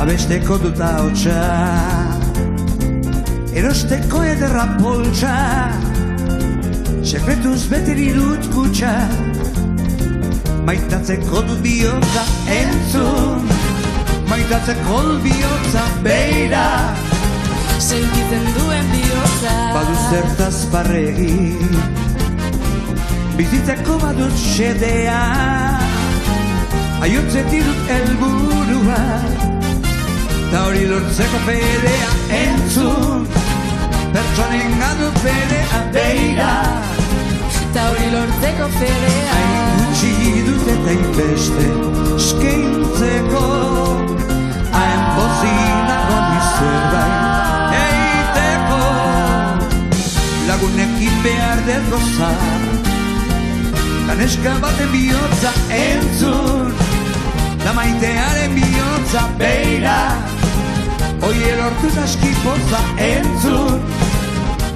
abesteko duta hotxa, erosteko ederra poltsa, sekretuz beteri dut kutxa, maitatzeko dut bihotza entzun, maitatzeko dut bihotza beira, sentitzen duen bihotza, badu zertaz barregi, bizitzeko badut xedea, aiotzetik dut helburua, ta hori lortzeko fedea entzun, pertsonen dut fedea beira, ta hori lortzeko fedea. Hain gutxi dut eta inbeste eskaintzeko, hain bozinago zerbait eiteko, lagunekin behar dut gozar, Neska baten bihotza entzun, da maitearen bihotza beira, oie lortuz askipoza entzun,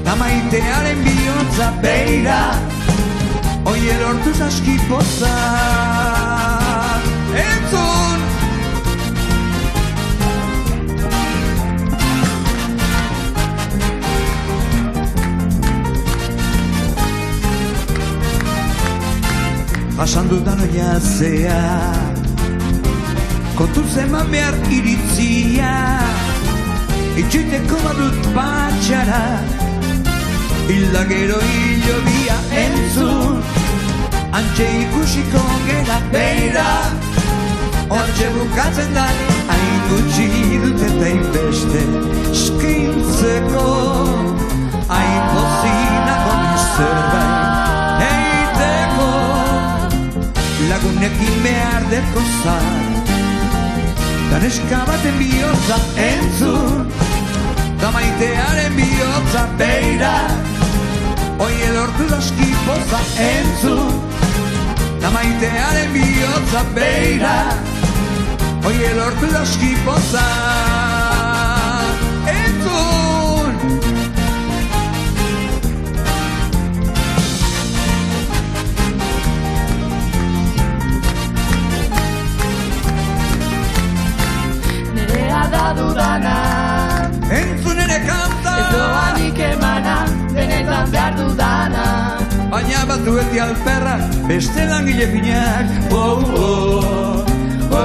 da maitearen bihotza beira, oie lortuz askipoza entzun. Jasan dudan oiazea, kontuz eman behar iritzia, itxiteko badut patxara, hilda gero hilobia entzun, antxe ikusiko gera beira, hortxe bukatzen da, hain gutxi dut eta inbeste eskaintzeko, hain pozinako zerbait lagunekin behar dut gozar, da neska baten bihotza entzun, da maitearen bihotza beira, oie lortu askipoza entzun, da maitearen bihotza beira, oie lortu askipoza entzun. Da dudana entzun ere kanta, ez doanik emana, benetan behar dudana, baina batzueti alperra, beste langile finak, oh, oh, oh, oh.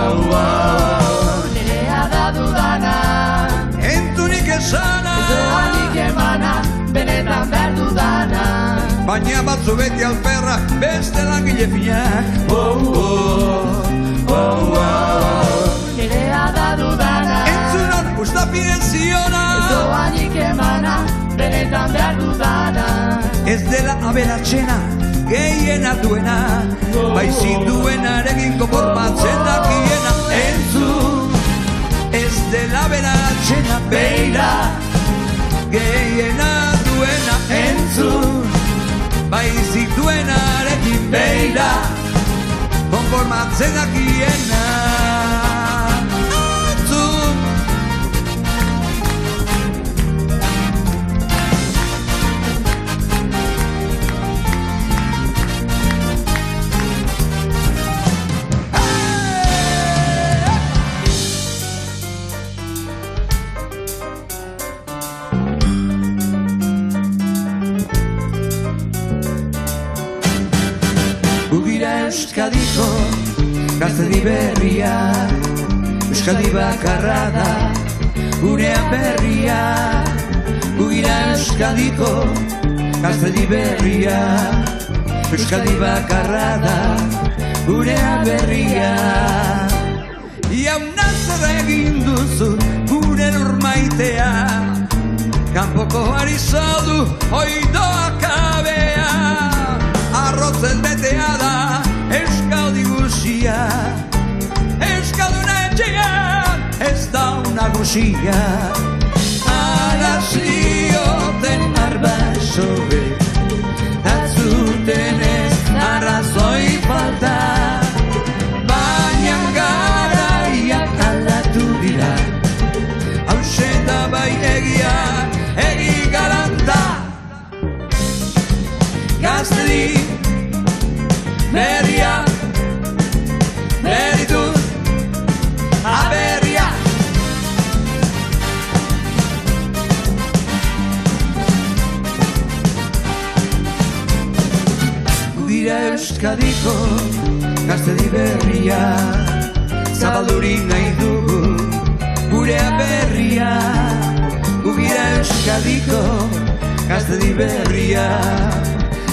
Nerea da dudana entzunik esana, ez doanik emana, benetan behar dudana, baina batzueti alperra, beste langile finak, oh, oh, oh, oh. Nerea da dudana usta pideziona, ez doanik emana, benetan behar dudana, ez dela aberatsena, gehiena duena, baizik duenarekin konformatzen dakiena entzun, ez dela aberatsena beira, gehiena duena entzun, baizik duenarekin beira, konformatzen dakiena. Euskadiko gaztedi berria, Euskadi bakarra da gurean berria, guira Euskadiko gaztedi berria, Euskadi bakarra da gurean berria. Jauna zer egin duzu gure lurmaitea, kanpoko arizadu oidoa kabea, arrotzen betea da Euskaldi guzia, Euskalduna etxean ez da una guzia, arazioten arbasobe, atzuten ez arrazoi falta, baina garaiak aldatu dira, hause da bai egia, egi galanta, gaztedi berria, beritut, aberria, Gaztedi berria, zabalduri nahi dugu, gurea berria, gugira Euskadiko. Gaztedi berria,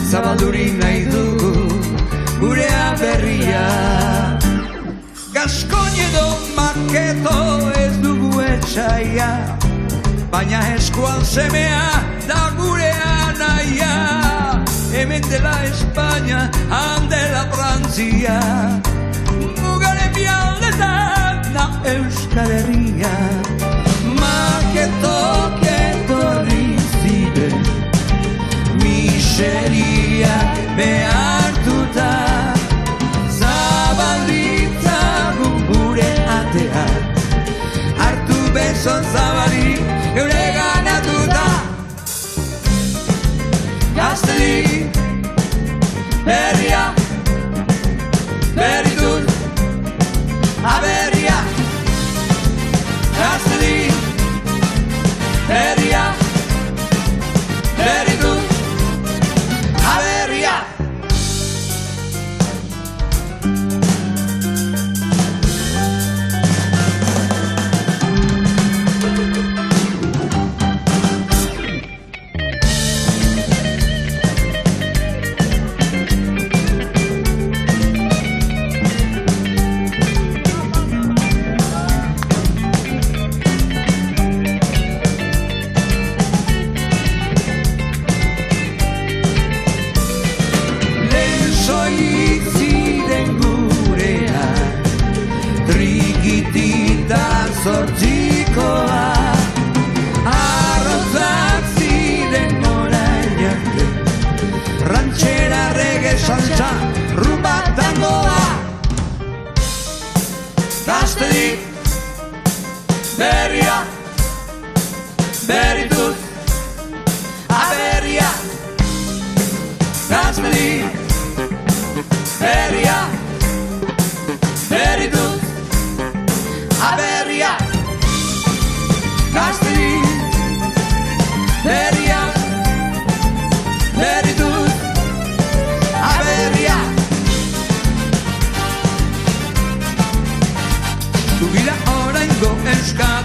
zabalduri nahi dugu, gurea berria. Gaskoin edo maketo ez dugu etxaia, baina eskual semea da gurea naia. Hemen dela Espanya, handela Frantzia, mugaren bialdetan da Euskal Herria. Maketok etorri ziren, miseriak behartuta, zabalditzagun gure atea, hartu bezon zabalik geure ganatuta. Gaztedi berria, berrituz aberria. Gaztedi berria, berrituz aberria. Zortzikoa, arrotzak ziren orain arte, ranchera, reggae, salsa, rumba, tangoa. Gaztedi berria, berrituz aberria. Gaztedi berria, berrituz aberria. Gaztedi berria, berrituz aberria. Gugira oraingo Euskal